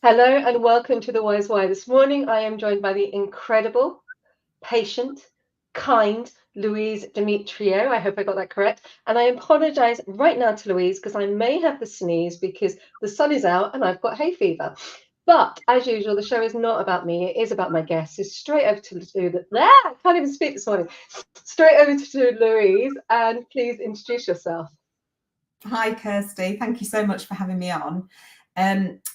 Hello and welcome to the Wise Why. This morning I am joined by the incredible, patient, kind Louise Demetriou. I hope I got that correct. And I apologise right now to Louise because I may have the sneeze because the sun is out and I've got hay fever. But as usual, the show is not about me. It is about my guests. So straight over to I can't even speak this morning. Straight over to Louise, and please introduce yourself. Hi, Kirsty. Thank you so much for having me on.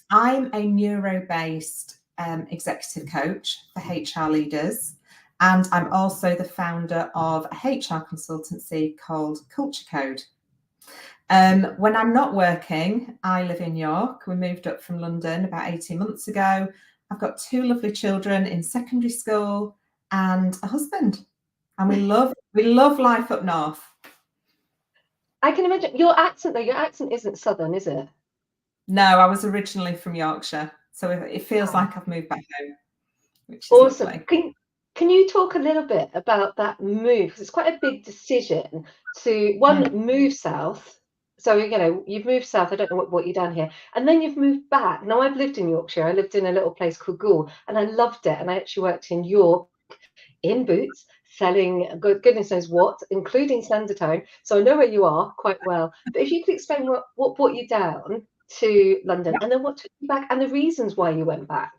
I'm a neuro-based executive coach for HR leaders, and I'm also the founder of a HR consultancy called Culture Code. When I'm not working, I live in York. We moved up from London about 18 months ago. I've got two lovely children in secondary school and a husband, and we love life up north. I can imagine your accent, though. Your accent isn't southern, is it? No, I was originally from Yorkshire, so it feels like I've moved back home, which is Awesome. lovely. Can you talk a little bit about that move? Because it's quite a big decision to move south. So, you've moved south. I don't know what you've done here. And then you've moved back. Now, I've lived in Yorkshire. I lived in a little place called Goole, and I loved it. And I actually worked in York in Boots, selling goodness knows what, including Sandertone. So I know where you are quite well. But if you could explain what brought you down to London and then what took you back and the reasons why you went back.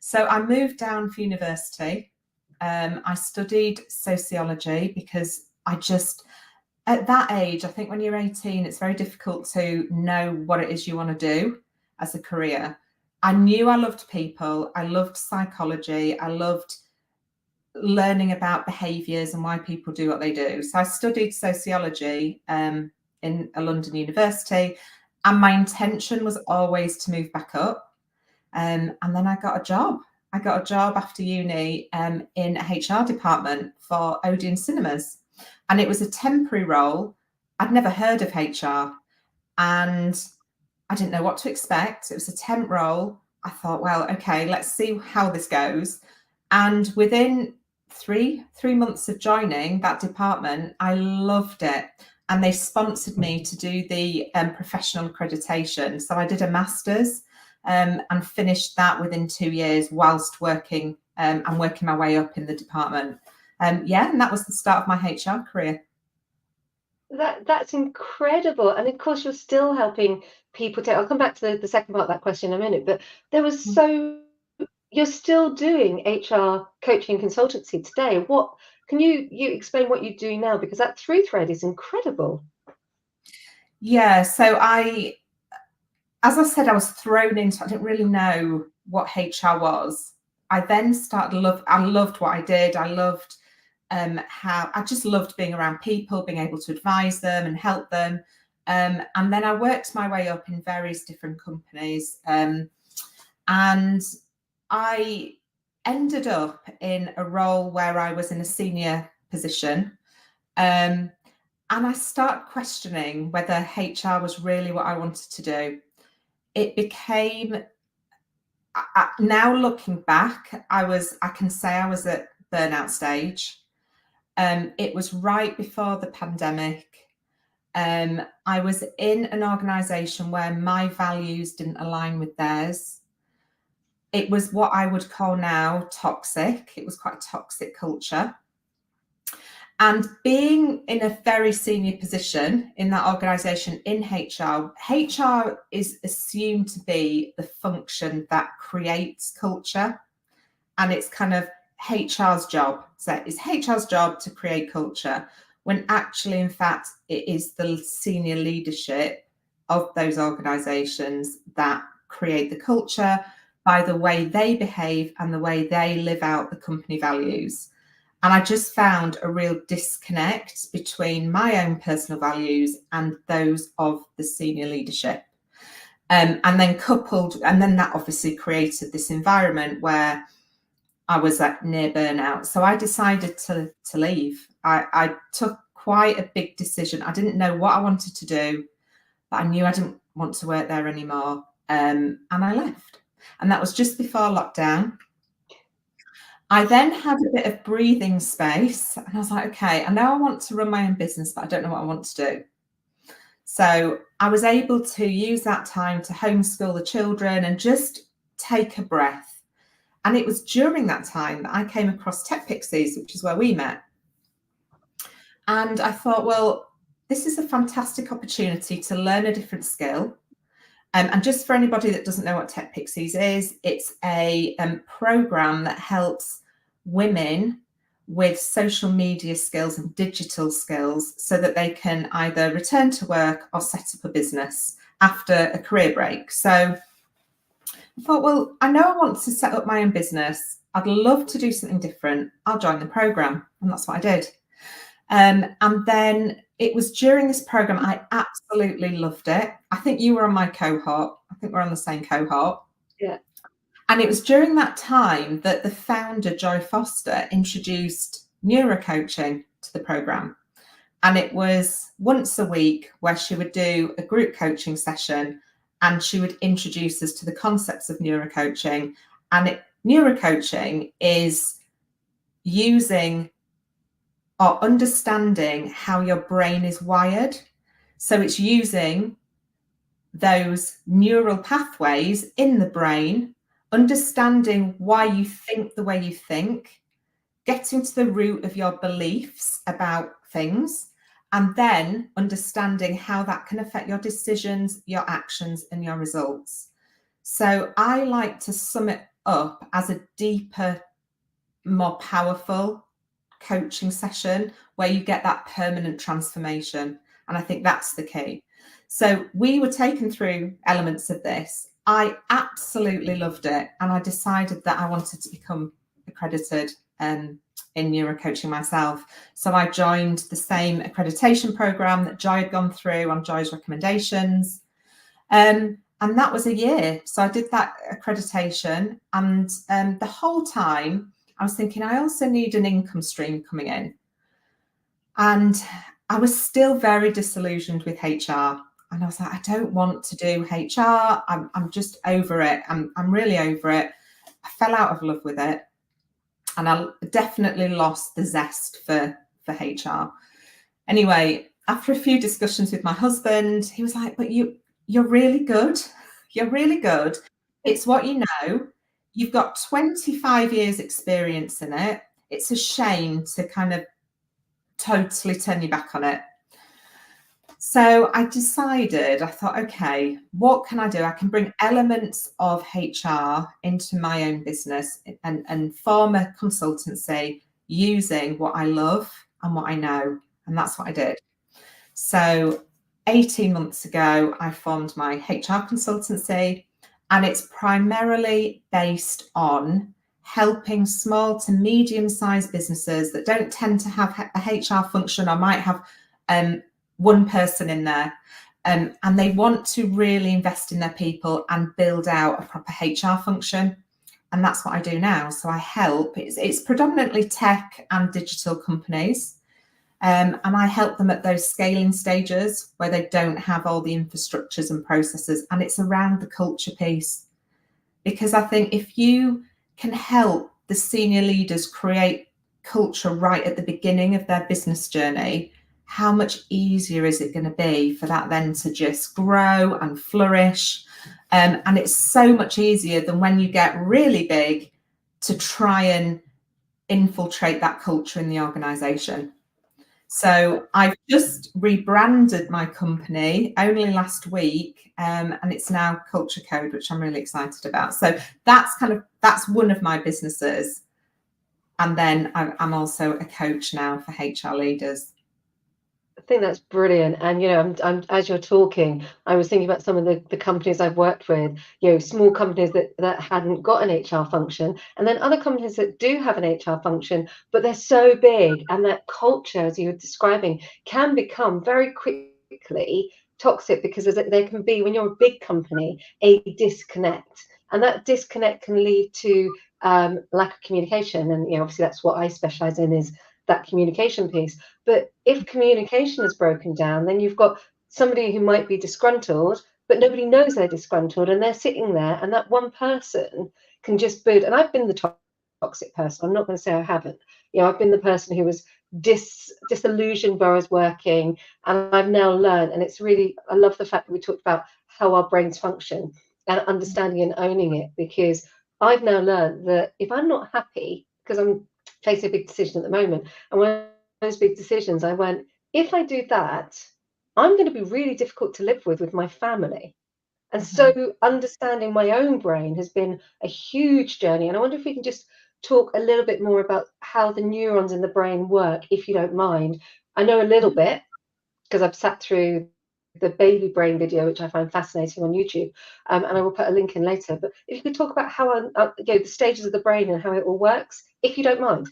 So I moved down for university. I studied sociology because at that age, I think when you're 18, it's very difficult to know what it is you want to do as a career. I knew I loved people. I loved psychology. I loved learning about behaviours and why people do what they do. So I studied sociology in a London university, and my intention was always to move back up. And then I got a job. I got a job after uni in a HR department for Odeon Cinemas. And it was a temporary role. I'd never heard of HR and I didn't know what to expect. It was a temp role. I thought, well, okay, let's see how this goes. And within three months of joining that department, I loved it. And they sponsored me to do the professional accreditation. So I did a master's and finished that within 2 years whilst working and working my way up in the department. And that was the start of my HR career. That's incredible. And of course, you're still helping people I'll come back to the second part of that question in a minute, but you're still doing HR coaching consultancy today. What can you explain what you do now? Because that through thread is incredible. Yeah. So as I said, I was thrown into, I didn't really know what HR was. I then I loved what I did. I loved I just loved being around people, being able to advise them and help them. And then I worked my way up in various different companies. And I ended up in a role where I was in a senior position. And I started questioning whether HR was really what I wanted to do. It became, now looking back, I can say I was at burnout stage. It was right before the pandemic. I was in an organisation where my values didn't align with theirs. It was what I would call now toxic. It was quite a toxic culture. And being in a very senior position in that organisation in HR is assumed to be the function that creates culture. And it's kind of HR's job. So it's HR's job to create culture, when actually, in fact, it is the senior leadership of those organisations that create the culture by the way they behave and the way they live out the company values. And I just found a real disconnect between my own personal values and those of the senior leadership. And then that obviously created this environment where I was at near burnout. So I decided to leave. I took quite a big decision. I didn't know what I wanted to do, but I knew I didn't want to work there anymore. And I left. And that was just before lockdown. I then had a bit of breathing space and I was like, okay, I know I want to run my own business, but I don't know what I want to do. So I was able to use that time to homeschool the children and just take a breath. And it was during that time that I came across Techpixes, which is where we met. And I thought, well, this is a fantastic opportunity to learn a different skill. And just for anybody that doesn't know what Techpixes is, it's a program that helps women with social media skills and digital skills so that they can either return to work or set up a business after a career break. So I thought, well, I know I want to set up my own business. I'd love to do something different. I'll join the program. And that's what I did. And then it was during this program, I absolutely loved it. I think you were on my cohort. I think we're on the same cohort. Yeah. And it was during that time that the founder, Joy Foster, introduced neurocoaching to the program. And it was once a week where she would do a group coaching session and she would introduce us to the concepts of neurocoaching. And neurocoaching is using or understanding how your brain is wired. So it's using those neural pathways in the brain, understanding why you think the way you think, getting to the root of your beliefs about things, and then understanding how that can affect your decisions, your actions, and your results. So I like to sum it up as a deeper, more powerful coaching session where you get that permanent transformation. And I think that's the key. So we were taken through elements of this. I absolutely loved it. And I decided that I wanted to become accredited in neurocoaching myself. So I joined the same accreditation program that Joy had gone through on Joy's recommendations. And that was a year. So I did that accreditation. And the whole time I was thinking, I also need an income stream coming in. And I was still very disillusioned with HR. And I was like, I don't want to do HR. I'm just over it. I'm really over it. I fell out of love with it. And I definitely lost the zest for HR. Anyway, after a few discussions with my husband, he was like, but you're really good. You're really good. It's what you know. You've got 25 years experience in it. It's a shame to kind of totally turn your back on it. So I decided, I thought, okay, what can I do? I can bring elements of HR into my own business and form a consultancy using what I love and what I know. And that's what I did. So 18 months ago, I formed my HR consultancy. And it's primarily based on helping small to medium-sized businesses that don't tend to have a HR function or might have one person in there. And they want to really invest in their people and build out a proper HR function. And that's what I do now. So I help. It's predominantly tech and digital companies. And I help them at those scaling stages where they don't have all the infrastructures and processes. And it's around the culture piece. Because I think if you can help the senior leaders create culture right at the beginning of their business journey, how much easier is it going to be for that then to just grow and flourish? And it's so much easier than when you get really big to try and infiltrate that culture in the organization. So I've just rebranded my company only last week, and it's now Culture Code, which I'm really excited about. So that's one of my businesses. And then I'm also a coach now for HR leaders. I think that's brilliant. And, I'm as you're talking, I was thinking about some of the companies I've worked with, small companies that hadn't got an HR function, and then other companies that do have an HR function, but they're so big, and that culture, as you were describing, can become very quickly toxic because there can be, when you're a big company, a disconnect. And that disconnect can lead to lack of communication. And, obviously that's what I specialize in, is that communication piece. But if communication is broken down, then you've got somebody who might be disgruntled, but nobody knows they're disgruntled, and they're sitting there, and that one person can just boot. And I've been the toxic person. I'm not going to say I haven't. I've been the person who was disillusioned where I was working, and I've now learned, and it's really, I love the fact that we talked about how our brains function and understanding and owning it, because I've now learned that if I'm not happy, because I'm facing a big decision at the moment, and one of those big decisions, I went, if I do that, I'm going to be really difficult to live with my family. And so understanding my own brain has been a huge journey. And I wonder if we can just talk a little bit more about how the neurons in the brain work, if you don't mind. I know a little bit because I've sat through the baby brain video, which I find fascinating on YouTube, and I will put a link in later. But if you could talk about how the stages of the brain and how it all works, if you don't mind.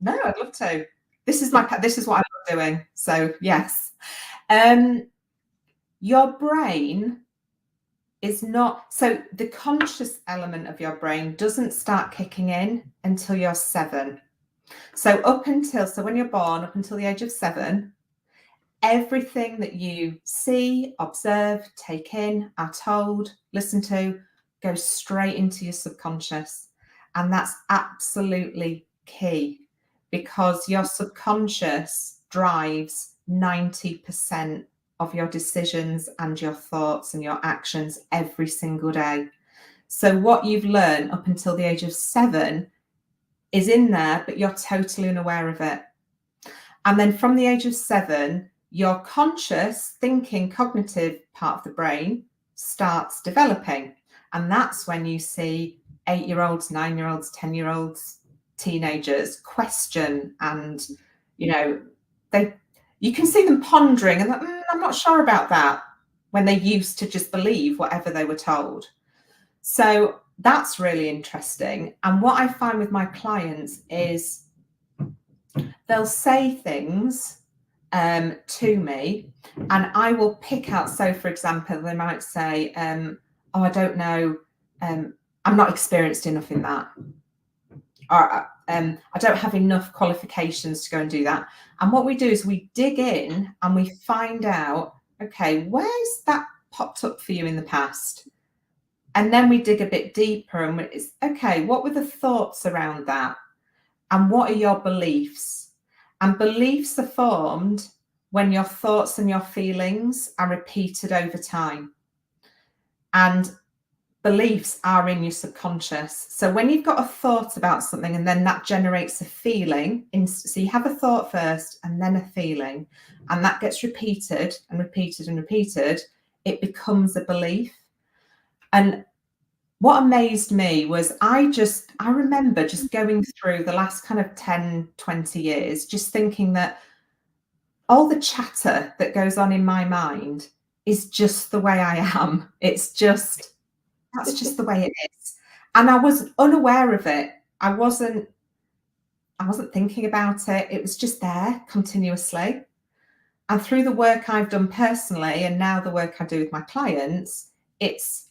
No, I'd love to. This is what I love doing. So yes, your brain is not, so the conscious element of your brain doesn't start kicking in until you're 7. So when you're born, up until the age of 7, everything that you see, observe, take in, are told, listen to, goes straight into your subconscious. And that's absolutely key, because your subconscious drives 90% of your decisions and your thoughts and your actions every single day. So what you've learned up until the age of 7 is in there, but you're totally unaware of it. And then from the age of 7, your conscious thinking, cognitive part of the brain starts developing. And that's when you see 8-year-olds, 9-year-olds, 10-year-olds, teenagers question, and you can see them pondering and I'm not sure about that, when they used to just believe whatever they were told. So that's really interesting. And what I find with my clients is they'll say things to me, and I will pick out. So, for example, they might say, "Oh, I don't know. I'm not experienced enough in that," or "I don't have enough qualifications to go and do that." And what we do is we dig in and we find out, okay, where's that popped up for you in the past? And then we dig a bit deeper and it's, okay, what were the thoughts around that? And what are your beliefs? And beliefs are formed when your thoughts and your feelings are repeated over time. And beliefs are in your subconscious. So when you've got a thought about something and then that generates a feeling, so you have a thought first and then a feeling, and that gets repeated and repeated and repeated, it becomes a belief. And what amazed me was I remember just going through the last kind of 10, 20 years, just thinking that all the chatter that goes on in my mind is just the way I am. That's just the way it is. And I was unaware of it. I wasn't thinking about it. It was just there continuously. And through the work I've done personally, and now the work I do with my clients, it's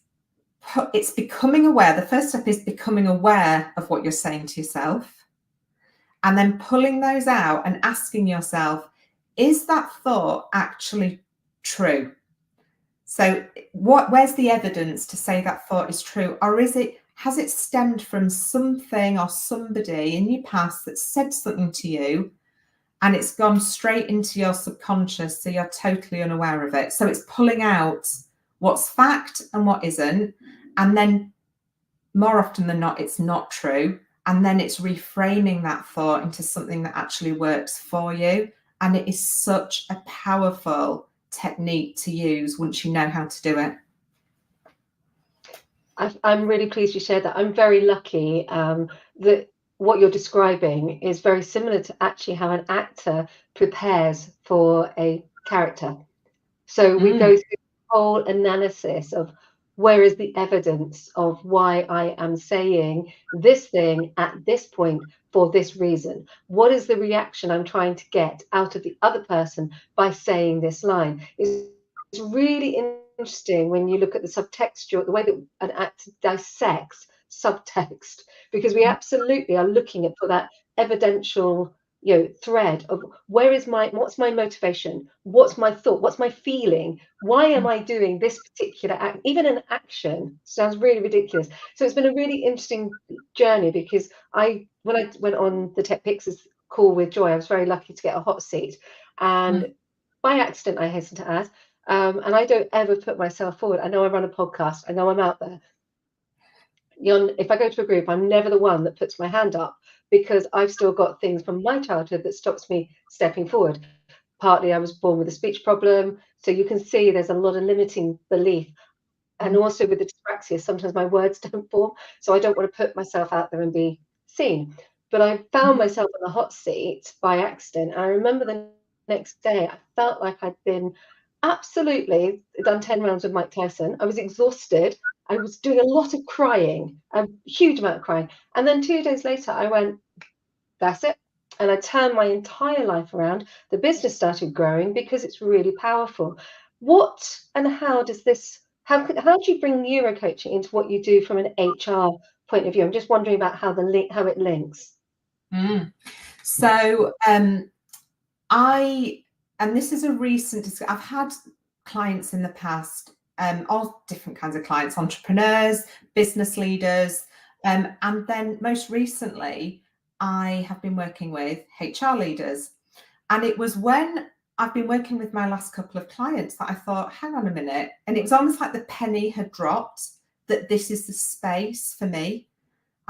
becoming aware. The first step is becoming aware of what you're saying to yourself, and then pulling those out and asking yourself, is that thought actually true? So where's the evidence to say that thought is true? Or has it stemmed from something or somebody in your past that said something to you and it's gone straight into your subconscious, so you're totally unaware of it? So it's pulling out what's fact and what isn't. And then more often than not, it's not true. And then it's reframing that thought into something that actually works for you. And it is such a powerful technique to use once you know how to do it. I'm really pleased you shared that. I'm very lucky that what you're describing is very similar to actually how an actor prepares for a character. So we go through the whole analysis of where is the evidence of why I am saying this thing at this point for this reason. What is the reaction I'm trying to get out of the other person by saying this line? It's really interesting when you look at the subtextual, the way that an actor dissects subtext, because we absolutely are looking for that evidential thread of what's my motivation, what's my thought, what's my feeling, why am I doing this particular act? Even an action sounds really ridiculous. So it's been a really interesting journey, because when I went on the Techpixes call with Joy, I was very lucky to get a hot seat, and by accident, I hasten to add, and I don't ever put myself forward. I know I run a podcast, I know I'm out there. If I go to a group, I'm never the one that puts my hand up, because I've still got things from my childhood that stops me stepping forward. Partly I was born with a speech problem, so you can see there's a lot of limiting belief. And also with the dyspraxia, sometimes my words don't form, so I don't want to put myself out there and be seen. But I found myself in the hot seat by accident. And I remember the next day, I felt like I'd been absolutely done 10 rounds with Mike Tyson. I was exhausted. I was doing a lot of crying, a huge amount of crying. And then 2 days later, I went, that's it. And I turned my entire life around. The business started growing because it's really powerful. What and how does this, how do you bring neurocoaching into what you do from an HR point of view? I'm just wondering about how it links. So and this is a recent, I've had clients in the past, all different kinds of clients, entrepreneurs, business leaders, and then most recently, I have been working with HR leaders. And it was when I've been working with my last couple of clients that I thought, hang on a minute. And it was almost like the penny had dropped, that this is the space for me.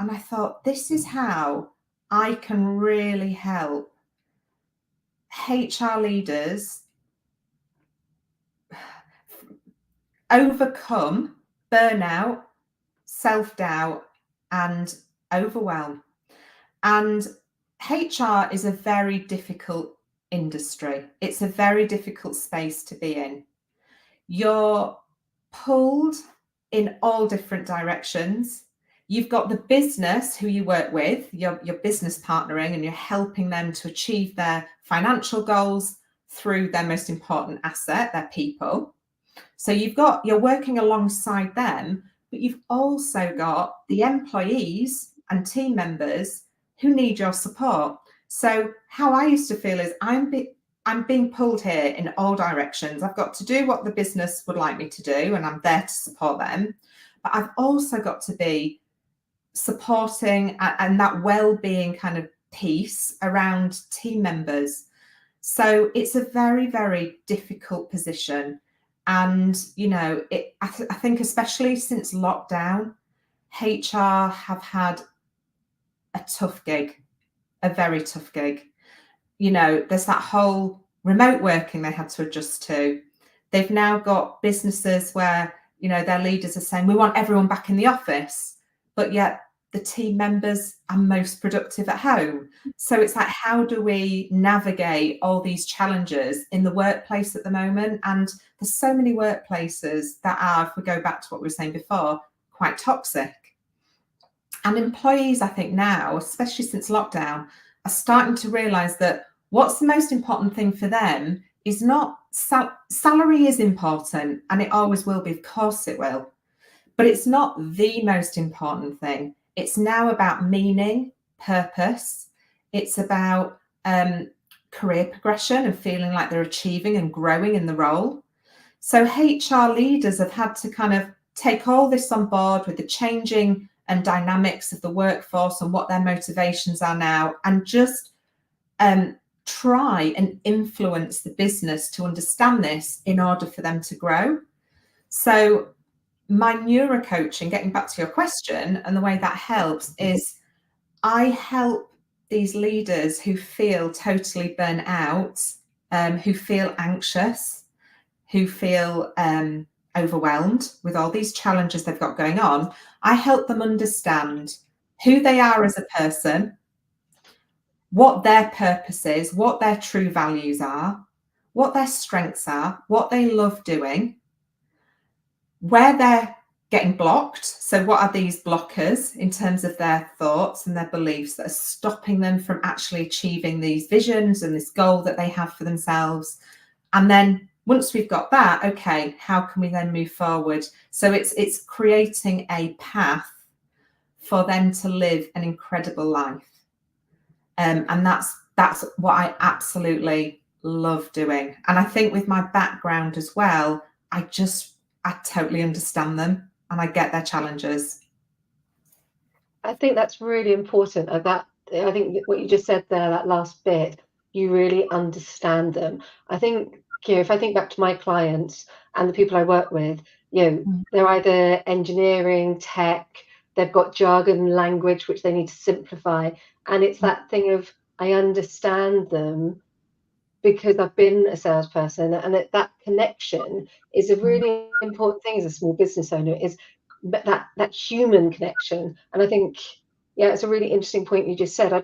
And I thought, this is how I can really help HR leaders overcome burnout, self-doubt, and overwhelm. And HR is a very difficult industry. It's a very difficult space to be in. You're pulled in all different directions. You've got the business who you work with, your business partnering, and you're helping them to achieve their financial goals through their most important asset, their people. So you're working alongside them, but you've also got the employees and team members who need your support. So how I used to feel is I'm being pulled here in all directions. I've got to do what the business would like me to do, and I'm there to support them. But I've also got to be supporting and that well-being kind of piece around team members. So it's a very, very difficult position. And, you know, I think especially since lockdown, HR have had a tough gig, a very tough gig. You know, there's that whole remote working they had to adjust to. They've now got businesses where, you know, their leaders are saying, we want everyone back in the office, but yet the team members are most productive at home. So it's like, how do we navigate all these challenges in the workplace at the moment? And there's so many workplaces that are, if we go back to what we were saying before, quite toxic. And employees, I think now, especially since lockdown, are starting to realize that what's the most important thing for them is not salary is important, and it always will be, of course it will, but it's not the most important thing. It's now about meaning, purpose. It's about career progression and feeling like they're achieving and growing in the role. So HR leaders have had to kind of take all this on board with the changing and dynamics of the workforce and what their motivations are now, and just try and influence the business to understand this in order for them to grow. So my neurocoaching, getting back to your question, and the way that helps is I help these leaders who feel totally burnt out, who feel anxious, who feel overwhelmed with all these challenges they've got going on. I help them understand who they are as a person, what their purpose is, what their true values are, what their strengths are, what they love doing, where they're getting blocked. So what are these blockers in terms of their thoughts and their beliefs that are stopping them from actually achieving these visions and this goal that they have for themselves? And then once we've got that, okay, how can we then move forward? So it's creating a path for them to live an incredible life. And that's what I absolutely love doing. And I think with my background as well, I totally understand them and I get their challenges. I think that's really important, that I think what you just said there, that last bit, you really understand them. I think, if I think back to my clients and the people I work with, they're either engineering, tech, they've got jargon language which they need to simplify. And it's that thing of, I understand them because I've been a salesperson, and that connection is a really important thing as a small business owner, is that human connection. And I think, it's a really interesting point you just said. I'll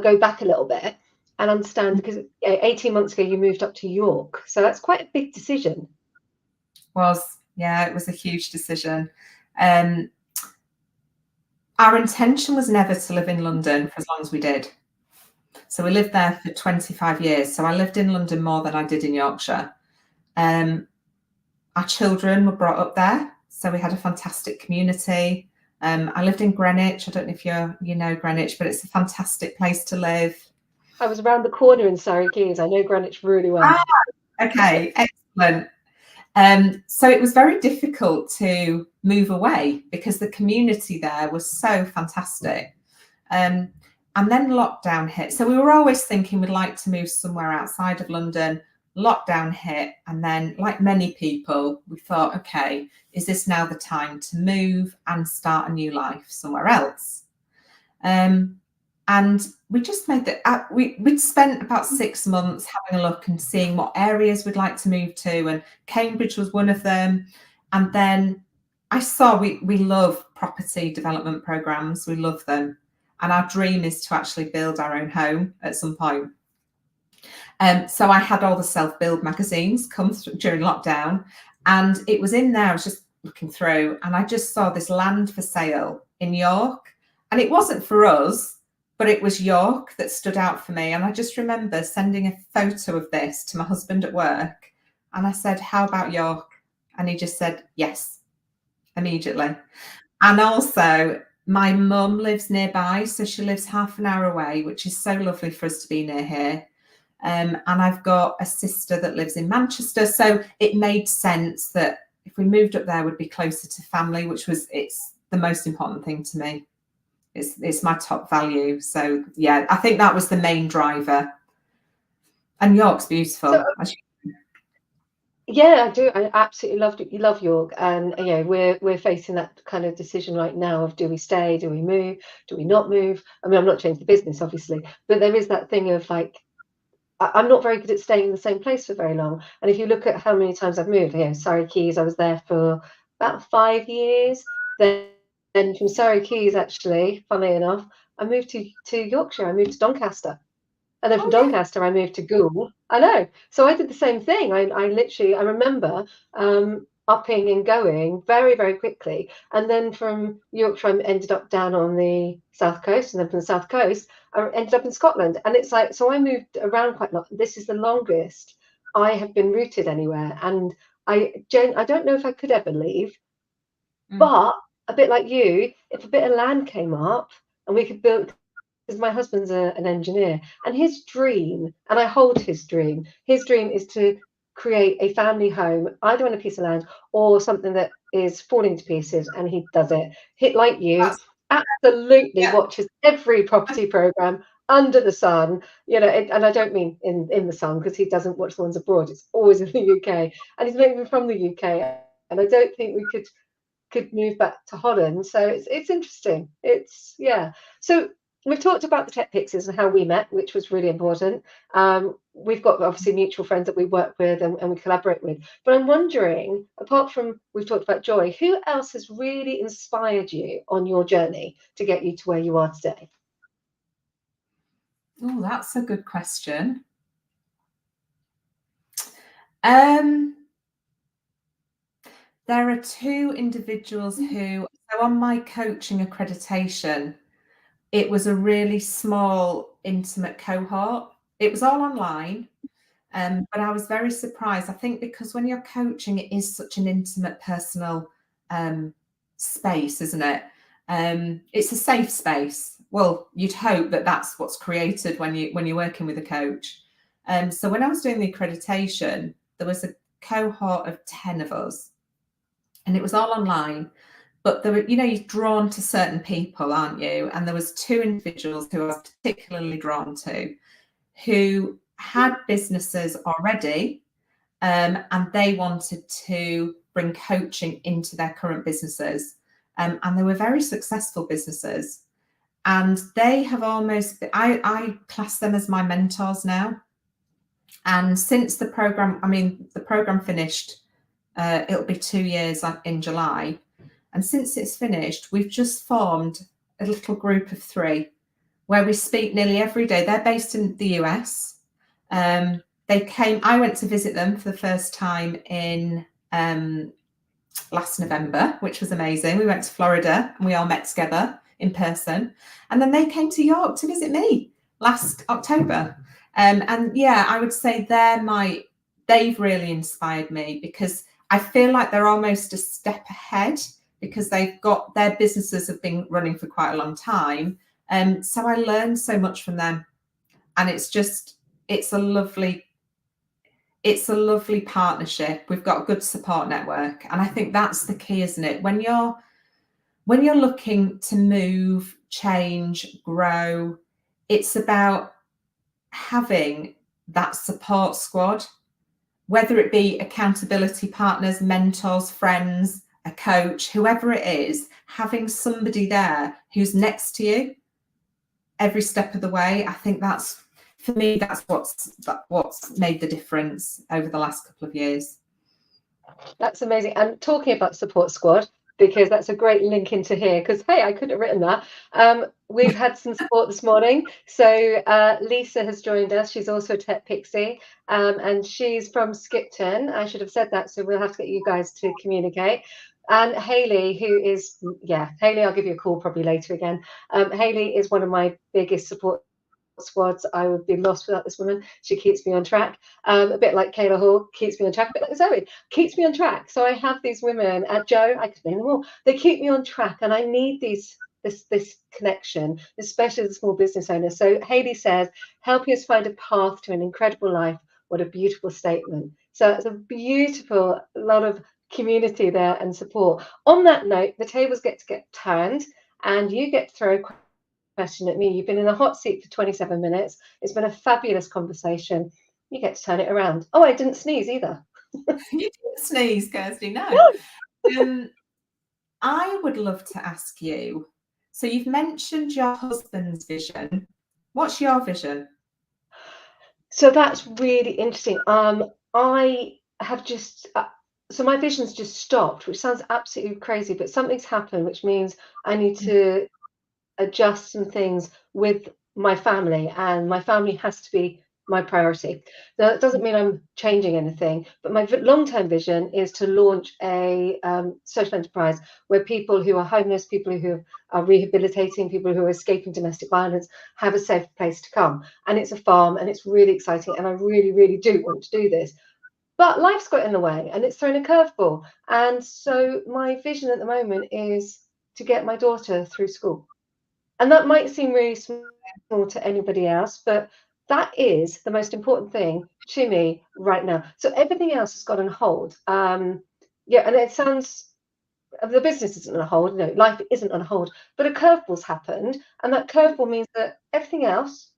go back a little bit and understand, because 18 months ago you moved up to York, so that's quite a big decision. It was a huge decision. Our intention was never to live in London for as long as we did. So we lived there for 25 years. So I lived in London more than I did in Yorkshire. Our children were brought up there, so we had a fantastic community. I lived in Greenwich. I don't know if you know Greenwich, but it's a fantastic place to live. I was around the corner in Surrey Quays. I know Greenwich really well. Okay, excellent. So it was very difficult to move away because the community there was so fantastic. And then lockdown hit. So we were always thinking we'd like to move somewhere outside of London. Lockdown hit. And then, like many people, we thought, okay, is this now the time to move and start a new life somewhere else? And we just made that, we'd spent about 6 months having a look and seeing what areas we'd like to move to. And Cambridge was one of them. And then I saw we love property development programs. We love them. And our dream is to actually build our own home at some point. So I had all the self-build magazines come through during lockdown, and it was in there. I was just looking through, and I just saw this land for sale in York. And it wasn't for us, but it was York that stood out for me. And I just remember sending a photo of this to my husband at work. And I said, how about York? And he just said, yes, immediately. And also, my mum lives nearby, so she lives half an hour away, which is so lovely for us to be near here. And I've got a sister that lives in Manchester, so it made sense that if we moved up there, we'd be closer to family, it's the most important thing to me. It's my top value. So yeah, I think that was the main driver. And York's beautiful. Yeah, I do. I absolutely love York, and we're facing that kind of decision right now of, do we stay, do we move, do we not move? I mean, I'm not changing the business, obviously, but there is that thing of, like, I'm not very good at staying in the same place for very long. And if you look at how many times I've moved, Surrey Quays, I was there for about 5 years. Then from Surrey Quays, actually, funnily enough, I moved to Yorkshire. I moved to Doncaster. And then from Doncaster, I moved to Goole. I know. So I did the same thing. I remember upping and going very, very quickly. And then from Yorkshire, I ended up down on the south coast. And then from the south coast, I ended up in Scotland. And it's like, so I moved around quite a lot. This is the longest I have been rooted anywhere. And I don't know if I could ever leave. But a bit like you, if a bit of land came up and we could build, because my husband's an engineer, and his dream, and I hold his dream is to create a family home, either on a piece of land or something that is falling to pieces, and he does it. Like you, absolutely watches every property program under the sun, and I don't mean in the sun, because he doesn't watch the ones abroad. It's always in the UK, and he's not even from the UK, and I don't think we could move back to Holland. So it's interesting. So we've talked about the Techpixes and how we met, which was really important. We've got obviously mutual friends that we work with and we collaborate with. But I'm wondering, apart from, we've talked about Joy, who else has really inspired you on your journey to get you to where you are today? Oh, that's a good question. There are two individuals who, so on my coaching accreditation, it was a really small, intimate cohort. It was all online, but I was very surprised. I think because when you're coaching, it is such an intimate, personal space, isn't it? It's a safe space. Well, you'd hope that that's what's created when you're working with a coach. So when I was doing the accreditation, there was a cohort of 10 of us, and it was all online. but there were, you're drawn to certain people, aren't you? And there was two individuals who I was particularly drawn to, who had businesses already, and they wanted to bring coaching into their current businesses. And they were very successful businesses. And they have almost, I class them as my mentors now. And since the program finished, it'll be 2 years in July. And since it's finished, we've just formed a little group of 3 where we speak nearly every day. They're based in the US. I went to visit them for the first time in last November, which was amazing. We went to Florida and we all met together in person. And then they came to York to visit me last October. And yeah, I would say they've really inspired me, because I feel like they're almost a step ahead, because they've got, their businesses have been running for quite a long time. So I learned so much from them. And it's a lovely partnership. We've got a good support network. And I think that's the key, isn't it? When you're looking to move, change, grow, it's about having that support squad, whether it be accountability partners, mentors, friends, a coach, whoever it is, having somebody there who's next to you every step of the way. I think that's, for me, that's what's made the difference over the last couple of years. That's amazing. And talking about support squad, because that's a great link into here, because hey, I could have written that. We've had some support this morning. So Lisa has joined us. She's also a Techpixes, and she's from Skipton. I should have said that, so we'll have to get you guys to communicate. And Hayley, who is, Hayley, I'll give you a call probably later again. Hayley is one of my biggest support squads. I would be lost without this woman. She keeps me on track, a bit like Kayla Hall keeps me on track, a bit like Zoe keeps me on track. So I have these women at Joe, I could name them all. They keep me on track, and I need this connection, especially as a small business owner. So Hayley says, helping us find a path to an incredible life. What a beautiful statement. So it's a beautiful lot of community there and support. On that note, the tables get turned, and you get to throw a question at me. You've been in the hot seat for 27 minutes. It's been a fabulous conversation. You get to turn it around. Oh, I didn't sneeze either. You didn't sneeze, Kirsty, no. I would love to ask you, so you've mentioned your husband's vision. What's your vision? So that's really interesting. I have just, so my vision's just stopped, which sounds absolutely crazy, but something's happened, which means I need to adjust some things with my family, and my family has to be my priority. Now, that doesn't mean I'm changing anything, but my long-term vision is to launch a social enterprise where people who are homeless, people who are rehabilitating, people who are escaping domestic violence have a safe place to come. And it's a farm, and it's really exciting, and I really, really do want to do this. But life's got in the way, and it's thrown a curveball. And so my vision at the moment is to get my daughter through school. And that might seem really small to anybody else, but that is the most important thing to me right now. So everything else has got on hold. And it sounds, the business isn't on hold, life isn't on hold, but a curveball's happened. And that curveball means that everything else,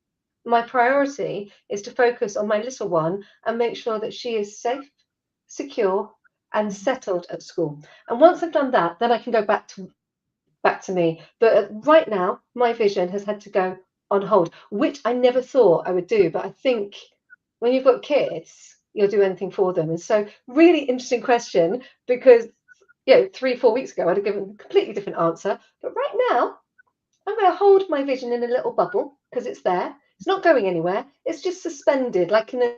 my priority is to focus on my little one and make sure that she is safe, secure, and settled at school. And once I've done that, then I can go back to me. But right now, my vision has had to go on hold, which I never thought I would do. But I think when you've got kids, you'll do anything for them. And so, really interesting question, because 3-4 weeks ago, I'd have given a completely different answer. But right now, I'm going to hold my vision in a little bubble, because it's there. It's not going anywhere. It's just suspended, like in a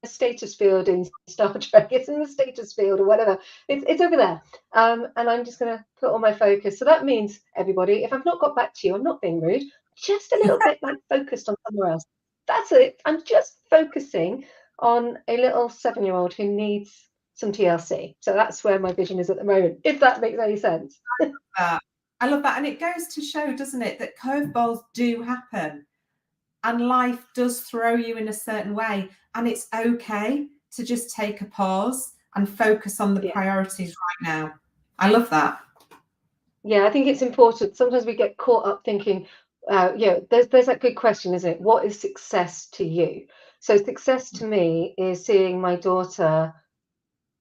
status field in Star Trek. It's in the status field or whatever. It's over there. And I'm just going to put all my focus. So that means, everybody, if I've not got back to you, I'm not being rude, just a little bit like focused on somewhere else. That's it. I'm just focusing on a little 7-year-old who needs some TLC. So that's where my vision is at the moment, if that makes any sense. I love that. And it goes to show, doesn't it, that curveballs do happen. And life does throw you in a certain way. And it's okay to just take a pause and focus on the priorities right now. I love that. Yeah, I think it's important. Sometimes we get caught up thinking, there's that good question, isn't it? What is success to you? So success to me is seeing my daughter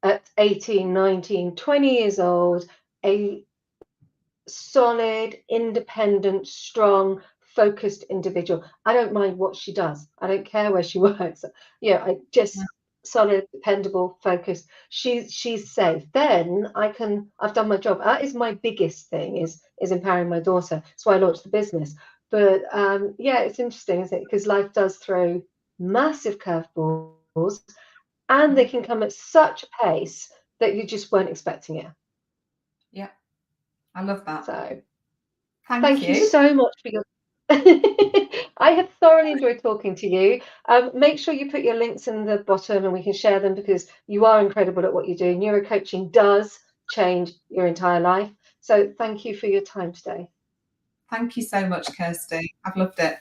at 18, 19, 20 years old, a solid, independent, strong, focused individual. I don't mind what she does. I don't care where she works. I just solid, dependable, focused. She's safe. Then I've done my job. That is my biggest thing is empowering my daughter. That's why I launched the business. But it's interesting, isn't it? Because life does throw massive curveballs, and they can come at such a pace that you just weren't expecting it. Yeah, I love that. So Thank thank you you. so much for your I have thoroughly enjoyed talking to you. Make sure you put your links in the bottom and we can share them, because you are incredible at what you do. Neurocoaching does change your entire life. So thank you for your time today. Thank you so much, Kirsty. I've loved it.